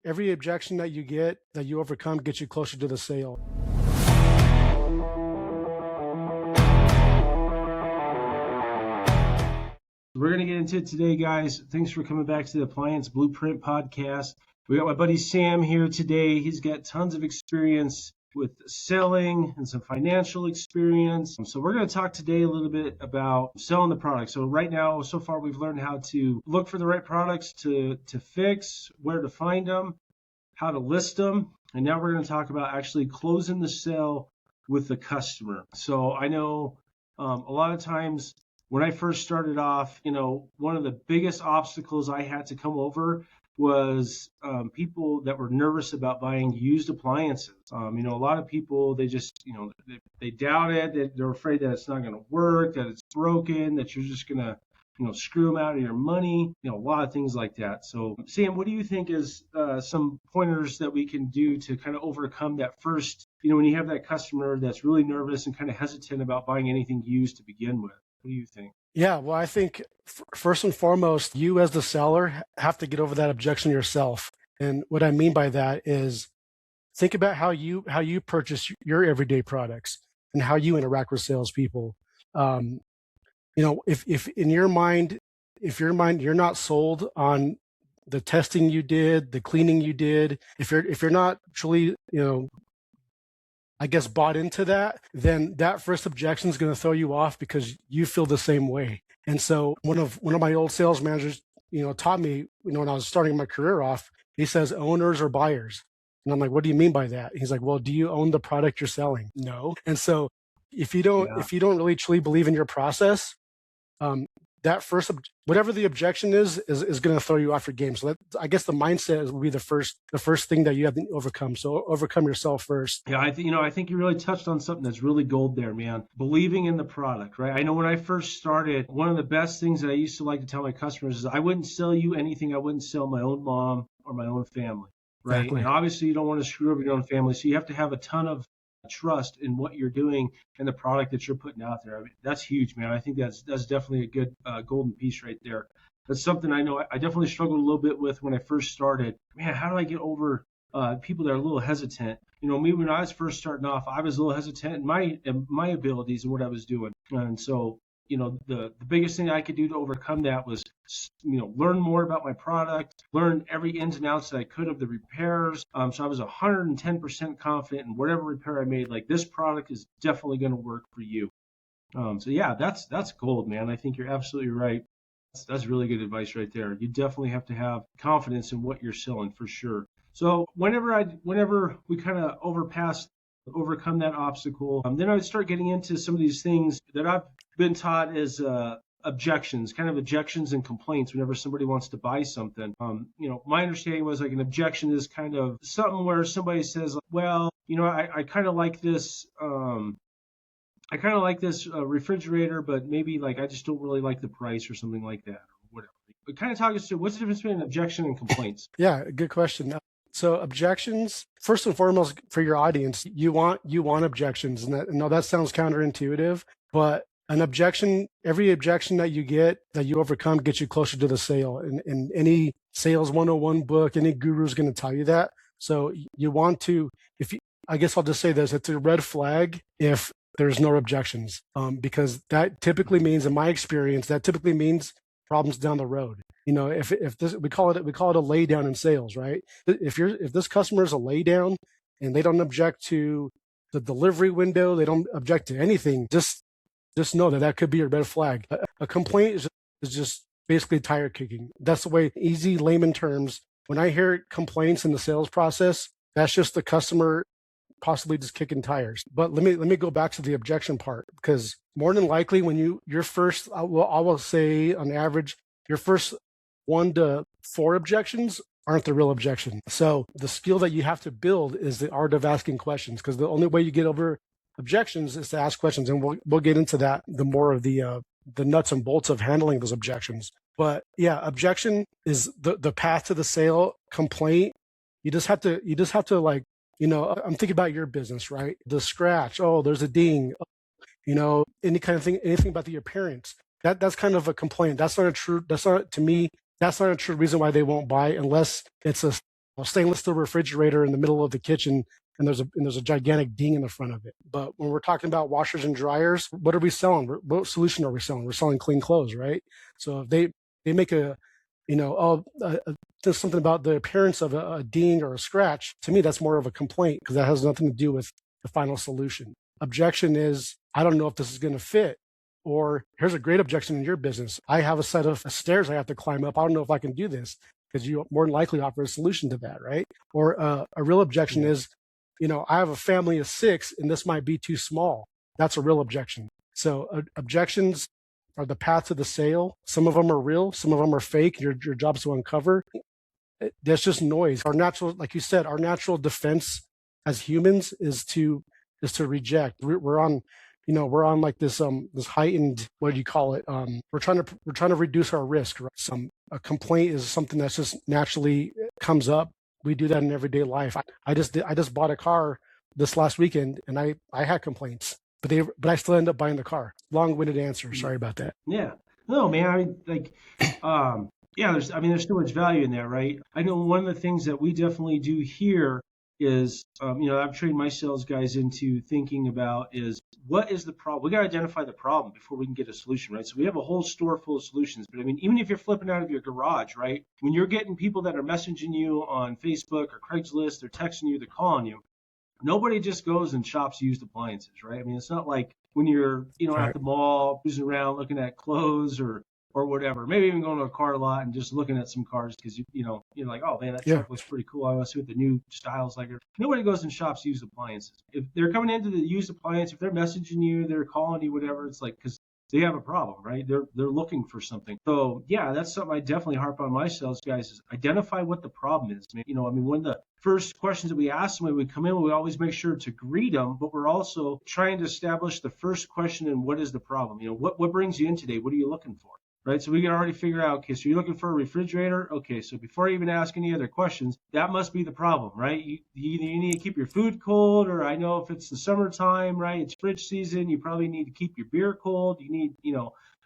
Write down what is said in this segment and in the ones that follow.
every objection that you get, that you overcome, gets you closer to the sale. We're going to get into it today, guys. Thanks for coming back to the Appliance Blueprint podcast. We got my buddy Sam here today. He's got tons of experience with selling and some financial experience. So we're going to talk today a little bit about selling the product. So right now, so far, we've learned how to look for the right products to fix, where to find them, how to list them. And now we're going to talk about actually closing the sale with the customer. So I know a lot of times when I first started off, one of the biggest obstacles I had to come over was people that were nervous about buying used appliances. A lot of people, they just, they doubt it. They're afraid that it's not going to work, that it's broken, that you're just going to, screw them out of your money, a lot of things like that. So, Sam, what do you think is some pointers that we can do to kind of overcome that first, when you have that customer that's really nervous and kind of hesitant about buying anything used to begin with? What do you think? Yeah, well, I think first and foremost, you as the seller have to get over that objection yourself. And what I mean by that is think about how you purchase your everyday products and how you interact with salespeople. If in your mind, you're not sold on the testing you did, the cleaning you did, if you're not truly, I guess, bought into that, then that first objection is going to throw you off because you feel the same way. And so one of my old sales managers, taught me, when I was starting my career off, he says owners or buyers. And I'm like, what do you mean by that? He's like, well, do you own the product you're selling? No. And so if you don't really truly believe in your process, that first, whatever the objection is going to throw you off your game. So I guess the mindset will be the first thing that you have to overcome. So overcome yourself first. Yeah, I think you really touched on something that's really gold there, man. Believing in the product, right? I know when I first started, one of the best things that I used to like to tell my customers is I wouldn't sell you anything I wouldn't sell my own mom or my own family, right? Exactly. And obviously you don't want to screw over your own family, so you have to have a ton of trust in what you're doing and the product that you're putting out there. I mean, that's huge, man. I think that's definitely a good golden piece right there. That's something I know I definitely struggled a little bit with when I first started. Man, how do I get over people that are a little hesitant? Me, when I was first starting off, I was a little hesitant in my abilities and what I was doing. And so, the biggest thing I could do to overcome that was, learn more about my product, learn every ins and outs that I could of the repairs. So I was 110% confident in whatever repair I made, like this product is definitely going to work for you. So yeah, that's gold, man. I think you're absolutely right. That's really good advice right there. You definitely have to have confidence in what you're selling for sure. So whenever we kind of overcome that obstacle, then I would start getting into some of these things that I've been taught as objections and complaints whenever somebody wants to buy something. My understanding was like an objection is kind of something where somebody says, well, I kind of like this. I kind of like this refrigerator, but maybe like I just don't really like the price or something like that or whatever. But kind of talk us through what's the difference between an objection and complaints? Yeah, good question. So objections, first and foremost, for your audience, you want objections, and that sounds counterintuitive, but an objection, every objection that you get, that you overcome, gets you closer to the sale. And any sales 101 book, any guru is going to tell you that. So you want to, I guess I'll just say this, it's a red flag if there's no objections, because that typically means, in my experience, problems down the road. If this, we call it a lay down in sales, right? If this customer is a lay down and they don't object to the delivery window, they don't object to anything, just know that could be a red flag. A complaint is just basically tire kicking. That's the way, easy layman terms. When I hear complaints in the sales process, that's just the customer possibly just kicking tires. But let me go back to the objection part, because more than likely when your first, I will say on average, your first 1 to 4 objections aren't the real objection. So the skill that you have to build is the art of asking questions, because the only way you get over objections is to ask questions. And we'll get into that, the more of the nuts and bolts of handling those objections. But yeah, objection is the path to the sale. Complaint, you just have to like, I'm thinking about your business, right? The scratch, oh, there's a ding, any kind of thing, anything about the appearance. That's kind of a complaint. That's not a true reason why they won't buy, unless it's stainless steel refrigerator in the middle of the kitchen, and there's a gigantic ding in the front of it. But when we're talking about washers and dryers, what are we selling? What solution are we selling? We're selling clean clothes, right? So if they make there's something about the appearance of a ding or a scratch, to me that's more of a complaint because that has nothing to do with the final solution. Objection is, I don't know if this is going to fit. Or here's a great objection in your business. I have a set of stairs I have to climb up. I don't know if I can do this, because you more than likely offer a solution to that, right? Or a real objection is, I have a family of 6 and this might be too small. That's a real objection. So objections are the path to the sale. Some of them are real, some of them are fake. Your job's to uncover. That's just noise. Our natural, like you said, our natural defense as humans is to reject. We're on like this heightened, what do you call it? We're trying to reduce our risk. Right? A complaint is something that's just naturally comes up. We do that in everyday life. I just bought a car this last weekend, and I had complaints, but I still end up buying the car. Long-winded answer. Sorry about that. Yeah. No, man. I mean, there's so much value in that, right? I know one of the things that we definitely do here is, I've trained my sales guys into thinking about is, what is the problem? We got to identify the problem before we can get a solution, right? So we have a whole store full of solutions. But I mean, even if you're flipping out of your garage, right? When you're getting people that are messaging you on Facebook or Craigslist, they're texting you, they're calling you, nobody just goes and shops used appliances, right? I mean, it's not like when you're, Right. at the mall, cruising around looking at clothes or whatever, maybe even going to a car lot and just looking at some cars because you're like, oh man, that truck looks pretty cool. I want to see what the new styles like. Nobody goes and shops used appliances. If they're coming into the used appliance, if they're messaging you, they're calling you, whatever, it's like because they have a problem, right? They're looking for something. So yeah, that's something I definitely harp on my sales guys is identify what the problem is. One of the first questions that we ask them when we come in, we always make sure to greet them, but we're also trying to establish the first question and what is the problem? What brings you in today? What are you looking for? Right, so we can already figure out, okay, so you're looking for a refrigerator? Okay, so before you even ask any other questions, that must be the problem, right? You need to keep your food cold, or I know if it's the summertime, right, it's fridge season, you probably need to keep your beer cold. You need,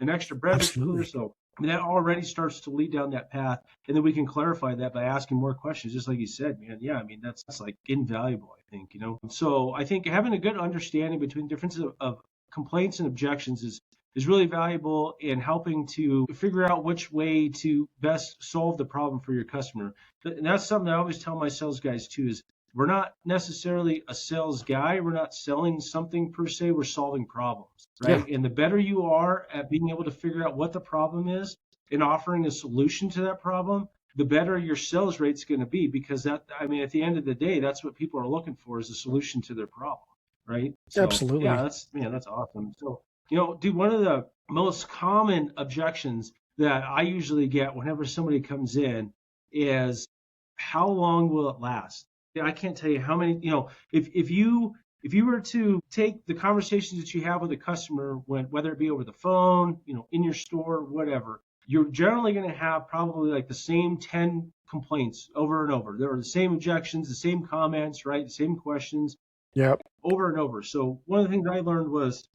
an extra beverage cooler. So that already starts to lead down that path, and then we can clarify that by asking more questions, just like you said, man. Yeah, I mean, that's like invaluable, I think, So I think having a good understanding between differences of complaints and objections is really valuable in helping to figure out which way to best solve the problem for your customer. And that's something I always tell my sales guys too, is we're not necessarily a sales guy. We're not selling something per se. We're solving problems, right? Yeah. And the better you are at being able to figure out what the problem is and offering a solution to that problem, the better your sales rate's going to be, because at the end of the day, that's what people are looking for, is a solution to their problem, right? So, absolutely. Yeah, that's awesome. So, dude, one of the most common objections that I usually get whenever somebody comes in is, how long will it last? I can't tell you how many, if you were to take the conversations that you have with a customer, whether it be over the phone, in your store, whatever, you're generally going to have probably like the same 10 complaints over and over. There are the same objections, the same comments, right? The same questions. Yep. Over and over. So one of the things I learned was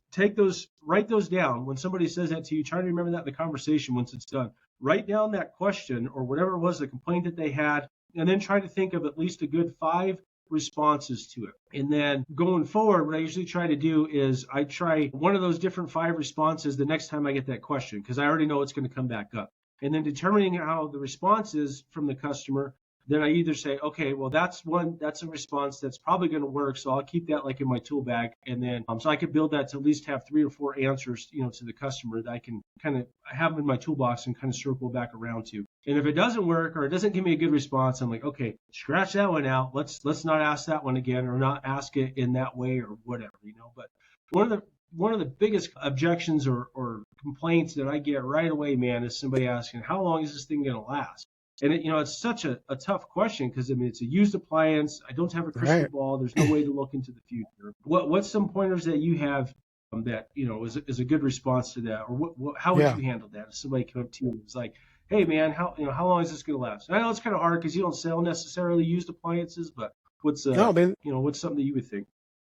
write those down. When somebody says that to you, try to remember that in the conversation once it's done. Write down that question or whatever it was, the complaint that they had, and then try to think of at least a good 5 responses to it. And then going forward, what I usually try to do is I try one of those different 5 responses the next time I get that question, because I already know it's going to come back up. And then determining how the response is from the customer, then I either say, okay, well, that's a response that's probably going to work, so I'll keep that like in my tool bag, and then so I could build that to at least have 3 or 4 answers, to the customer that I can kind of have in my toolbox and kind of circle back around to. And if it doesn't work or it doesn't give me a good response, I'm like, okay, scratch that one out. Let's not ask that one again, or not ask it in that way or whatever, But one of the biggest objections or complaints that I get right away, man, is somebody asking, how long is this thing going to last? And it's such a tough question, because it's a used appliance. I don't have a crystal ball. There's no way to look into the future. What's some pointers that you have that is a good response to that, or how would you handle that if somebody came up to you and was like, hey man, how long is this going to last? And I know it's kind of hard because you don't sell necessarily used appliances, but what's what's something that you would think?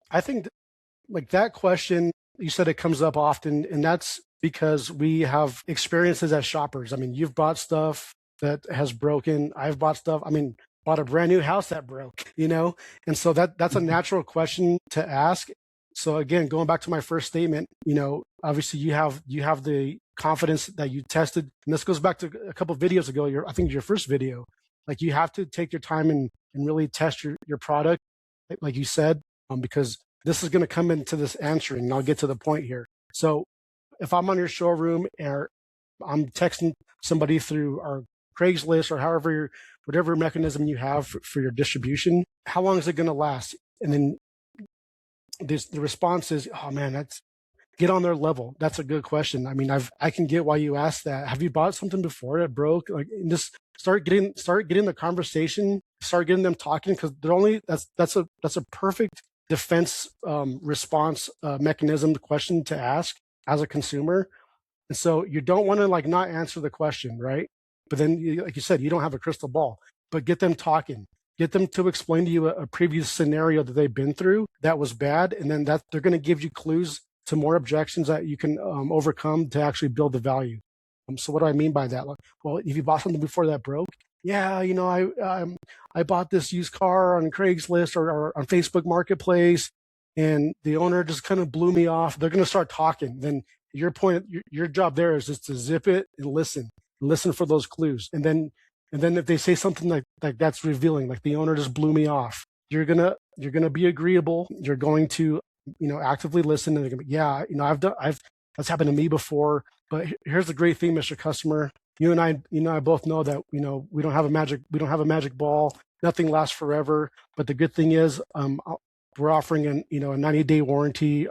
I think like that question, you said it comes up often, and that's because we have experiences as shoppers. I mean, you've bought stuff that has broken. I've bought stuff. I mean, bought a brand new house that broke, And so that's a natural question to ask. So again, going back to my first statement, obviously you have the confidence that you tested, and this goes back to a couple of videos ago. I think your first video, like you have to take your time and really test your product, like you said, because this is going to come into this answering, and I'll get to the point here. So if I'm on your showroom or I'm texting somebody through our Craigslist or whatever mechanism you have for your distribution, how long is it going to last? And then the response is, oh man, get on their level. That's a good question. I mean, I can get why you asked that. Have you bought something before that broke? Like, just start getting the conversation, start getting them talking, because that's a perfect defense response mechanism, question to ask as a consumer. And so you don't want to like not answer the question, right? But then, like you said, you don't have a crystal ball, but get them talking. Get them to explain to you a previous scenario that they've been through that was bad, and then that they're going to give you clues to more objections that you can overcome to actually build the value. So what do I mean by that? Like, well, if you bought something before that broke, yeah, I bought this used car on Craigslist or on Facebook Marketplace, and the owner just kind of blew me off. They're going to start talking. Then your job there is just to zip it and listen for those clues, and then if they say something like that's revealing, like the owner just blew me off, you're gonna be agreeable. You're going to actively listen, and they're gonna be, yeah, that's happened to me before. But here's the great thing, Mr. Customer. You and I both know that we don't have a magic ball. Nothing lasts forever. But the good thing is, we're offering a 90-day warranty.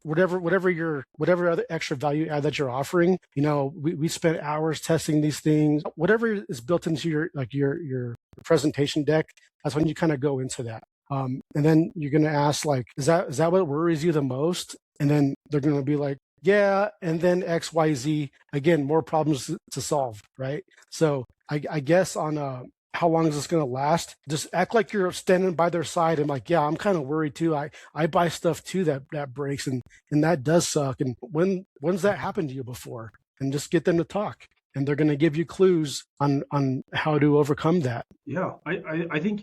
Whatever other extra value add that you're offering. We spent hours testing these things. Whatever is built into your presentation deck, that's when you kind of go into that. And then you're going to ask, like, is that what worries you the most? And then they're going to be like, yeah, and then X, Y, Z. Again, more problems to solve, right? So I guess on how long is this going to last? Just act like you're standing by their side and like, yeah, I'm kind of worried too. I buy stuff too that breaks, and that does suck. And when's that happened to you before? And just get them to talk, and they're going to give you clues on how to overcome that. Yeah, I think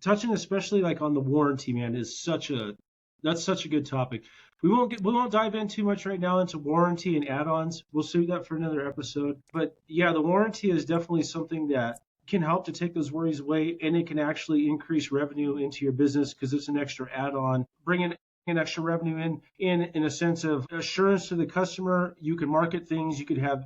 touching especially like on the warranty, man, is such a good topic. We won't dive in too much right now into warranty and add-ons. We'll save that for another episode. But yeah, the warranty is definitely something that can help to take those worries away, and it can actually increase revenue into your business because it's an extra add-on, bringing an extra revenue in a sense of assurance to the customer. You can market things. You could have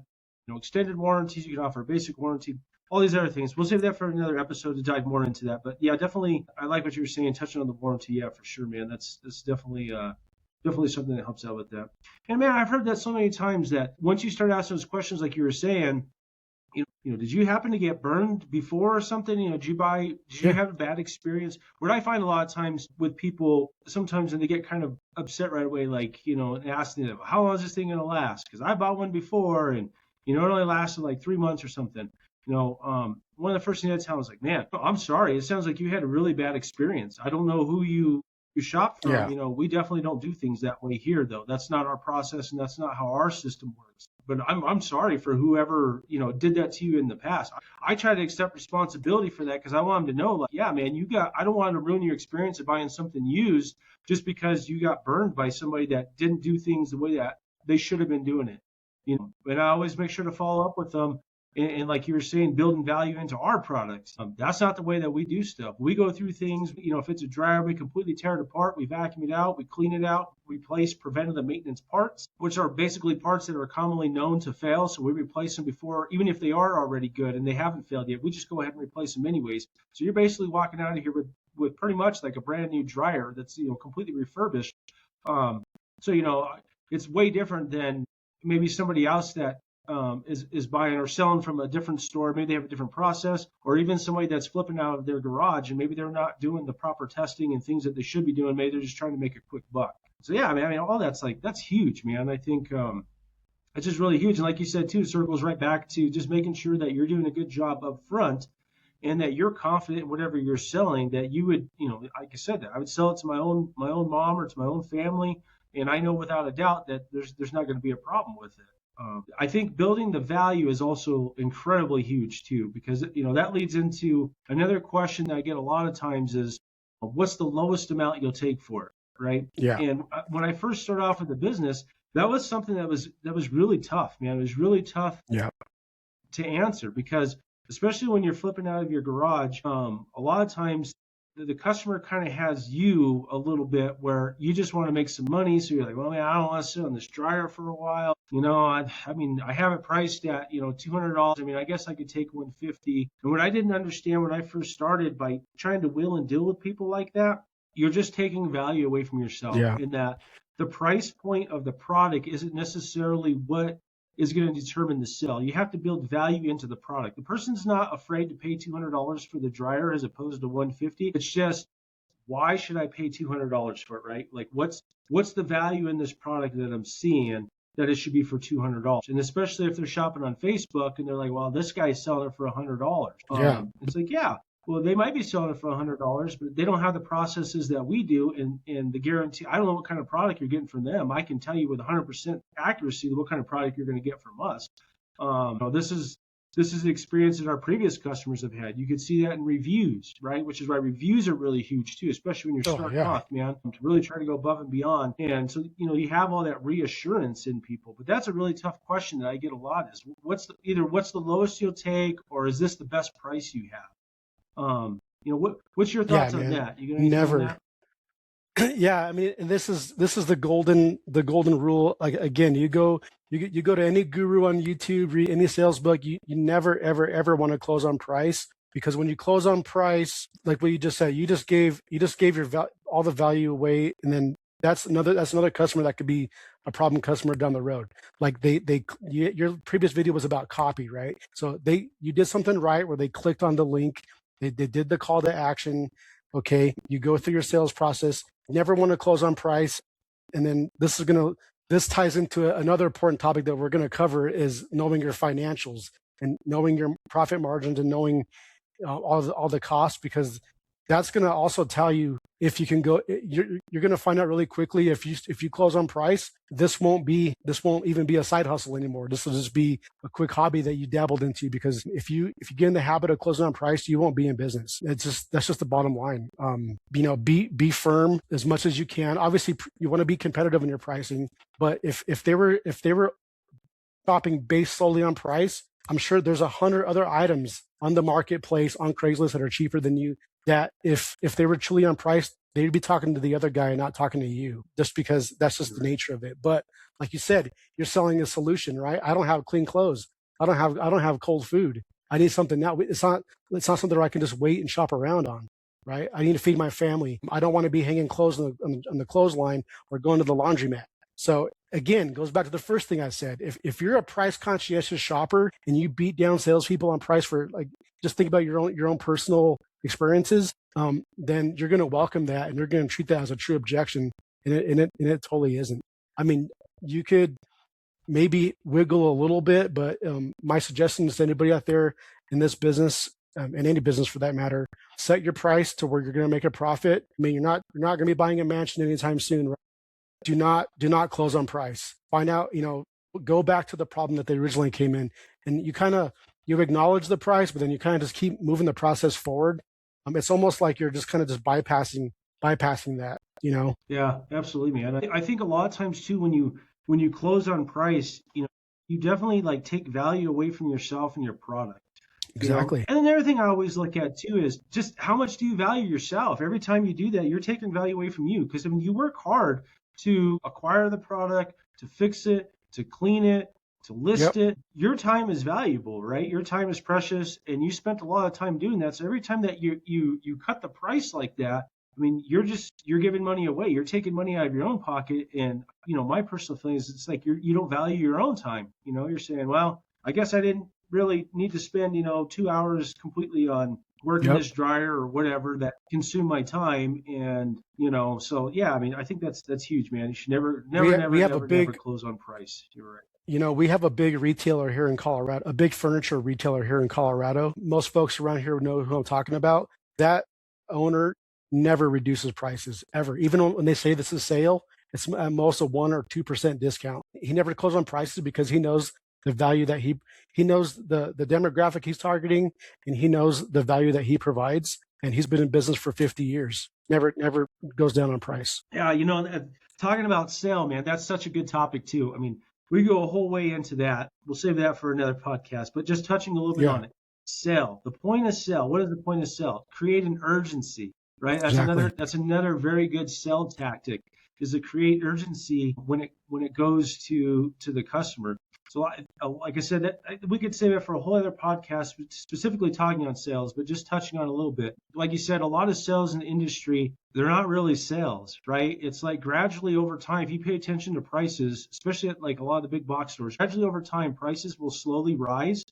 extended warranties. You can offer a basic warranty. All these other things. We'll save that for another episode to dive more into that. But yeah, definitely, I like what you were saying, touching on the warranty. Yeah, for sure, man. That's definitely something that helps out with that. And man, I've heard that so many times that once you start asking those questions, like you were saying, did you happen to get burned before or something? Did you have a bad experience? What I find a lot of times with people, sometimes when they get kind of upset right away, like, and asking them, how long is this thing going to last? Because I bought one before and, it only lasted like 3 months or something. One of the first things I tell them is like, man, I'm sorry. It sounds like you had a really bad experience. I don't know who you shop from. Yeah. We definitely don't do things that way here, though. That's not our process, and that's not how our system works. But I'm sorry for whoever, did that to you in the past. I try to accept responsibility for that because I want them to know, like, yeah, man, I don't want to ruin your experience of buying something used just because you got burned by somebody that didn't do things the way that they should have been doing it. And I always make sure to follow up with them. And like you were saying, building value into our products. That's not the way that we do stuff. We go through things, if it's a dryer, we completely tear it apart. We vacuum it out. We clean it out. Replace preventative maintenance parts, which are basically parts that are commonly known to fail. So we replace them before, even if they are already good and they haven't failed yet, we just go ahead and replace them anyways. So you're basically walking out of here with pretty much like a brand new dryer that's, completely refurbished. It's way different than maybe somebody else that is buying or selling from a different store. Maybe they have a different process, or even somebody that's flipping out of their garage and maybe they're not doing the proper testing and things that they should be doing. Maybe they're just trying to make a quick buck. So yeah, I mean, all that's huge, man. I think it's just really huge. And like you said too, it circles right back to just making sure that you're doing a good job up front and that you're confident in whatever you're selling, that you would, like I said, that I would sell it to my own mom or to my own family. And I know without a doubt that there's not going to be a problem with it. I think building the value is also incredibly huge too, because that leads into another question that I get a lot of times is, what's the lowest amount you'll take for it, right? Yeah. And when I first started off with the business, that was something that was really tough, man. It was really tough Yeah. to answer because especially when you're flipping out of your garage, a lot of times the customer kind of has you a little bit where you just want to make some money. So you're like, well, man, I don't want to sit on this dryer for a while. I mean, I have it priced at, $200. I mean, I guess I could take 150. And what I didn't understand when I first started by trying to wheel and deal with people like that, you're just taking value away from yourself Yeah. in that the price point of the product isn't necessarily what is going to determine the sale. You have to build value into the product. The person's not afraid to pay $200 for the dryer as opposed to 150. It's just, why should I pay $200 for it, right? Like what's the value in this product that I'm seeing that it should be for $200? And especially if they're shopping on Facebook and they're like, well, this guy's selling it for $100. Yeah. It's like, yeah, well, they might be selling it for $100, but they don't have the processes that we do and the guarantee. I don't know what kind of product you're getting from them. I can tell you with 100% accuracy what kind of product you're going to get from us. This is the experience that our previous customers have had. You could see that in reviews, right? Which is why reviews are really huge too, especially when you're starting off, man, to really try to go above and beyond. And so, you have all that reassurance in people. But that's a really tough question that I get a lot is what's the lowest you'll take, or is this the best price you have? What's your thoughts on that? You gonna never. that? Yeah, I mean, and this is the golden rule. Like again, you go to any guru on YouTube, read any sales book. You never ever want to close on price, because when you close on price, like what you just said, you just gave your all the value away, and then that's another customer that could be a problem customer down the road. Like your previous video was about copy, right? So you did something right where they clicked on the link, they did the call to action. Okay, you go through your sales process. Never want to close on price. And then this ties into another important topic that we're going to cover is knowing your financials and knowing your profit margins and knowing all the costs, because that's going to also tell you if you can go. You're going to find out really quickly if you close on price. This won't even be a side hustle anymore. This will just be a quick hobby that you dabbled into, because if you get in the habit of closing on price, you won't be in business. That's just the bottom line. Be firm as much as you can. Obviously, you want to be competitive in your pricing, but if they were shopping based solely on price, I'm sure there's 100 other items on the marketplace on Craigslist that are cheaper than you, that if they were truly on price, they'd be talking to the other guy and not talking to you, just because that's just the nature of it. But like you said, you're selling a solution, right? I don't have clean clothes. I don't have cold food. I need something now. It's not something where I can just wait and shop around on, right? I need to feed my family. I don't want to be hanging clothes on the clothesline or going to the laundromat. So again, goes back to the first thing I said. If you're a price conscientious shopper and you beat down salespeople on price for, like, just think about your own personal experiences, then you're going to welcome that and you're going to treat that as a true objection, and it totally isn't. I mean, you could maybe wiggle a little bit, but my suggestion is to anybody out there in this business, in any business for that matter, set your price to where you're going to make a profit. I mean, you're not going to be buying a mansion anytime soon, right? Do not close on price. Find out, go back to the problem that they originally came in, and you acknowledge the price, but then you kind of just keep moving the process forward. It's almost like you're just kind of just bypassing that, Yeah, absolutely, man. I think a lot of times too, when you close on price, you definitely like take value away from yourself and your product. Exactly. And another thing I always look at too is just how much do you value yourself? Every time you do that, you're taking value away from you, because I mean, you work hard to acquire the product, to fix it, to clean it, to list it. Your time is valuable, right? Your time is precious, and you spent a lot of time doing that. So every time that you cut the price like that, I mean, you're giving money away. You're taking money out of your own pocket. And my personal feeling is it's like you don't value your own time. You're saying, well, I guess I didn't really need to spend 2 hours completely on working this dryer or whatever that consumed my time. And so yeah, I mean, I think that's huge, man. You should never close on price. You're right. We have a big retailer here in Colorado, a big furniture retailer here in Colorado. Most folks around here know who I'm talking about. That owner never reduces prices ever. Even when they say this is sale, it's at most a 1 or 2% discount. He never closes on prices because he knows the value that he knows the demographic he's targeting, and he knows the value that he provides. And he's been in business for 50 years. Never goes down on price. Yeah, talking about sale, man, that's such a good topic too. I mean, we go a whole way into that. We'll save that for another podcast, but just touching a little bit on it. Sell. The point of sell. What is the point of sell? Create an urgency, right? That's another very good sell tactic, is to create urgency when it goes to the customer. So, like I said, we could save it for a whole other podcast, specifically talking on sales, but just touching on a little bit. Like you said, a lot of sales in the industry, they're not really sales, right? It's like gradually over time, if you pay attention to prices, especially at like a lot of the big box stores, gradually over time, prices will slowly rise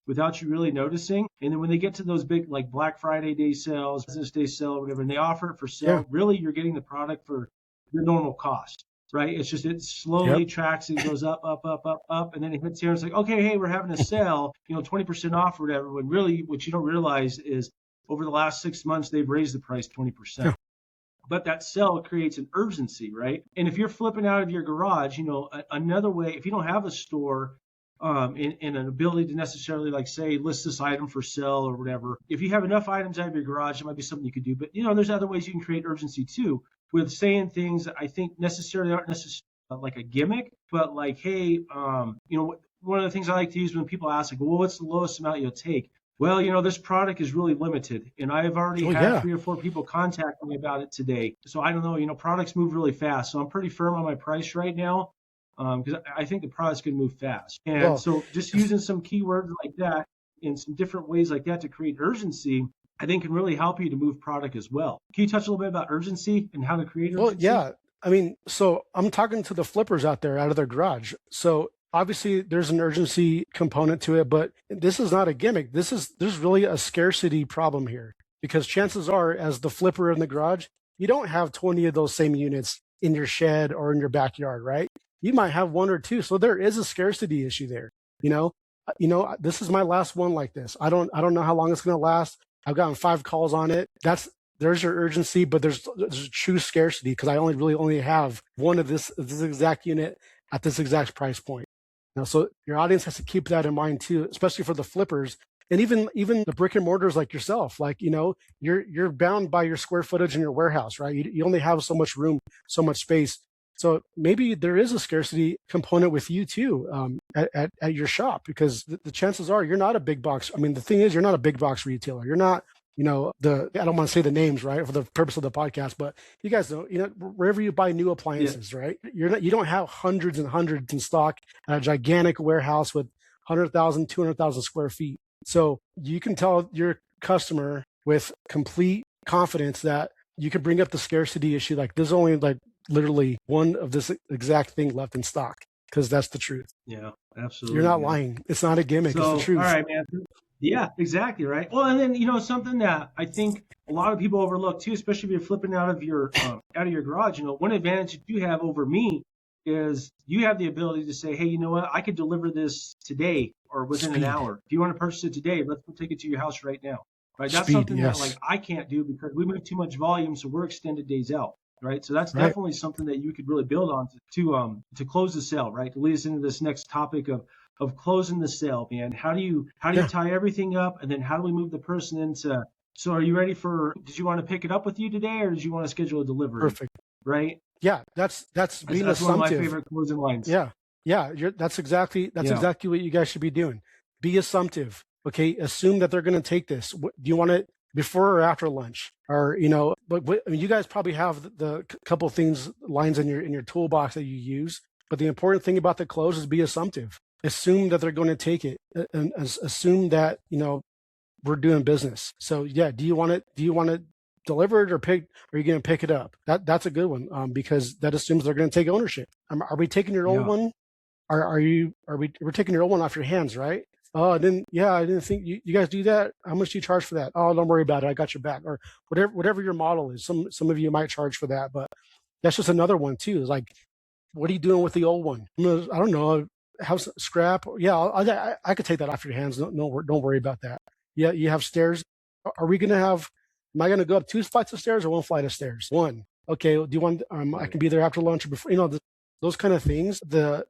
without you really noticing. And then when they get to those big like Black Friday day sales, Business Day sale, or whatever, and they offer it for sale, really you're getting the product for the normal cost. Right? It's just, it slowly tracks and goes up, and then it hits here and it's like, okay, hey, we're having a sale, 20% off or whatever. When really what you don't realize is over the last 6 months, they've raised the price 20%. Yeah. But that sale creates an urgency, right? And if you're flipping out of your garage, another way, if you don't have a store and an ability to necessarily like say, list this item for sale or whatever, if you have enough items out of your garage, it might be something you could do. But, there's other ways you can create urgency too, with saying things that I think necessarily aren't necessarily like a gimmick, but like, hey, one of the things I like to use when people ask, like, well, what's the lowest amount you'll take? Well, this product is really limited, and I've already had 3 or 4 people contact me about it today. So I don't know, products move really fast. So I'm pretty firm on my price right now, because I think the product's going to move fast. And so just using some keywords like that in some different ways like that to create urgency, I think can really help you to move product as well. Can you touch a little bit about urgency and how to create urgency? Well, yeah. I mean, so I'm talking to the flippers out there out of their garage. So obviously there's an urgency component to it, but this is not a gimmick. There's really a scarcity problem here, because chances are, as the flipper in the garage, you don't have 20 of those same units in your shed or in your backyard, right? You might have 1 or 2. So there is a scarcity issue there. This is my last one like this. I don't know how long it's going to last. I've gotten 5 calls on it. There's your urgency, but there's a true scarcity, because I only have 1 of this exact unit at this exact price point. So your audience has to keep that in mind too, especially for the flippers, and even the brick and mortars like yourself. Like, you're bound by your square footage in your warehouse, right? You only have so much room, so much space. So maybe there is a scarcity component with you too, at your shop, because the chances are you're not a big box. I mean, the thing is, you're not a big box retailer. You're not, I don't want to say the names, right, for the purpose of the podcast, but you guys know, wherever you buy new appliances, right? You don't have hundreds and hundreds in stock at a gigantic warehouse with 100,000, 200,000 square feet. So you can tell your customer with complete confidence that you can bring up the scarcity issue. Like, there's only like literally 1 of this exact thing left in stock, because that's the truth. Yeah, absolutely. You're not lying. It's not a gimmick. It's the truth. All right, man. Yeah, exactly. Right. Well, and then, something that I think a lot of people overlook too, especially if you're flipping out of your garage, one advantage that you have over me is you have the ability to say, hey, you know what? I could deliver this today or within an hour. If you want to purchase it today, let's go take it to your house right now. Right. That's something that like I can't do, because we move too much volume. So we're extended days out. Right. So that's definitely something that you could really build on to close the sale. Right. To lead us into this next topic of closing the sale, man. How do you tie everything up, and then how do we move the person into? So are you ready for? Did you want to pick it up with you today, or did you want to schedule a delivery? Perfect. Right. Yeah, that's being that's assumptive. One of my favorite closing lines. Yeah. That's exactly what you guys should be doing. Be assumptive. Okay, assume that they're going to take this. Do you want it before or after lunch? Or but I mean, you guys probably have the couple of lines in your toolbox that you use. But the important thing about the close is be assumptive. Assume that they're going to take it, and assume that we're doing business. So yeah, do you want it delivered, or are you going to pick it up? That's a good one, because that assumes they're going to take ownership. Are we taking your old one? We're taking your old one off your hands, right? Oh, I didn't think you guys do that. How much do you charge for that? Oh, don't worry about it. I got your back. Or whatever your model is. Some of you might charge for that, but that's just another one too. Is like, what are you doing with the old one? I don't know. House scrap. Yeah, I could take that off your hands. Don't worry about that. Yeah, you have stairs. Am I going to go up 2 flights of stairs or 1 flight of stairs? 1. Okay, do you want? I can be there after lunch or before. You know, those kind of things. The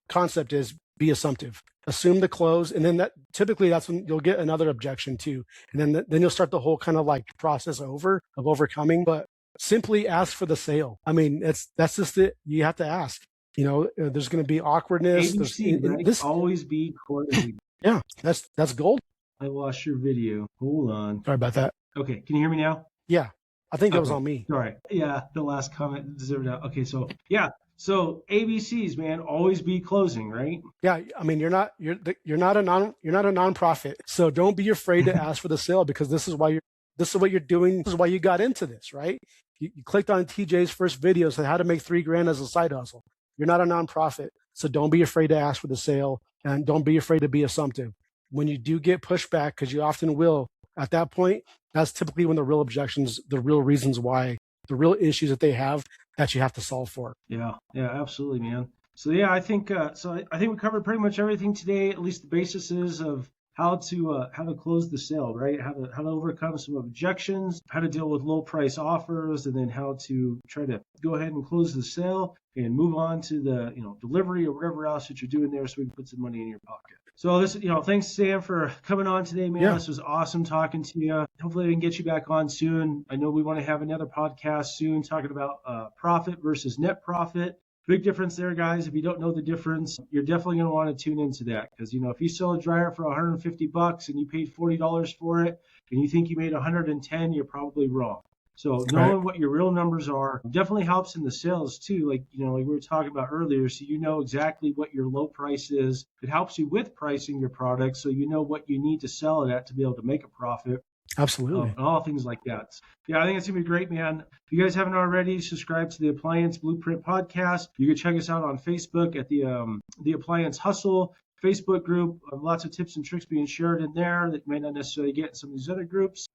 concept is be assumptive. Assume the close, and then typically that's when you'll get another objection too, and then you'll start the whole kind of like process over of overcoming. But simply ask for the sale. I mean, that's just it. You have to ask. You know, there's going to be awkwardness. ABC, right? This, always be cordial. yeah, that's gold. I lost your video. Hold on. Sorry about that. Okay, can you hear me now? Yeah, I think that was on me. Sorry. Yeah, the last comment deserved that. Okay, so yeah, so ABCs, man, always be closing, right? Yeah, I mean, you're not a nonprofit, so don't be afraid to ask for the sale, because this is what you're doing. This is why you got into this, right? You clicked on TJ's first video, said how to make $3,000 as a side hustle. You're not a nonprofit, so don't be afraid to ask for the sale, and don't be afraid to be assumptive. When you do get pushback, because you often will, at that point, that's typically when the real objections, the real reasons why, the real issues that they have that you have to solve for. Yeah, absolutely, man. So yeah, I think I think we covered pretty much everything today, at least the basis of how to close the sale, right? How to overcome some objections, how to deal with low price offers, and then how to try to go ahead and close the sale and move on to the delivery or whatever else that you're doing there, so we can put some money in your pocket. So this, thanks Sam for coming on today, man. Yeah. This was awesome talking to you. Hopefully we can get you back on soon. I know we want to have another podcast soon talking about profit versus net profit. Big difference there, guys. If you don't know the difference, you're definitely going to want to tune into that, because if you sell a dryer for $150 and you paid $40 for it and you think you made $110, you're probably wrong. So knowing what your real numbers are definitely helps in the sales too. Like we were talking about earlier, so you know exactly what your low price is. It helps you with pricing your product, so you know what you need to sell it at to be able to make a profit. Absolutely. And all things like that. Yeah, I think it's going to be great, man. If you guys haven't already, subscribe to the Appliance Blueprint podcast. You can check us out on Facebook at the Appliance Hustle Facebook group. Lots of tips and tricks being shared in there that you may not necessarily get in some of these other groups.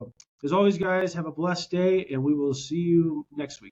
As always, guys, have a blessed day, and we will see you next week.